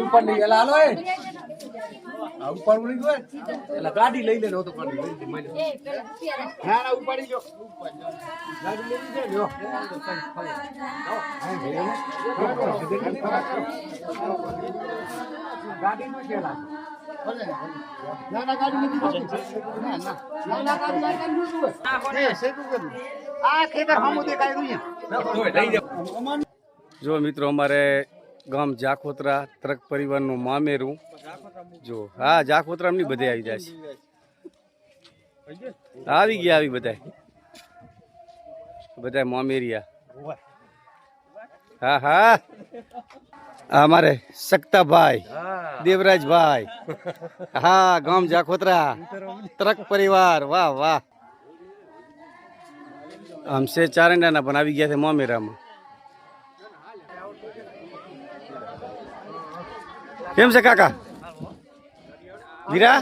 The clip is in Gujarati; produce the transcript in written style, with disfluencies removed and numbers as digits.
ઉપર લઈ ગયેલા હાલો ઉપર ઉડી ગયો એટલે ગાડી લઈ લે તો ના ઉપાડી જો ગાડી લઈ લ્યો ગાડી નું કેલા ના ગાડી નથી ના ગાડી આ ખેતર સામું દેખાય રૂયા જો મિત્રો અમારે ગામ જાખોત્રા ત્રક પરિવારનું મામેરું જો હા જાખોત્રા ની બધે આવી જાય છે આવી ગયા આવી બધા મામેરિયા હા હા અમારે સક્તાભાઈ દેવરાજભાઈ હા ગામ જાખોત્રા ત્રક પરિવાર વાહ વાહ આમ છે ચારંડાના પણ આવી ગયા છે મામેરામાં કેમ છે કાકા વીરા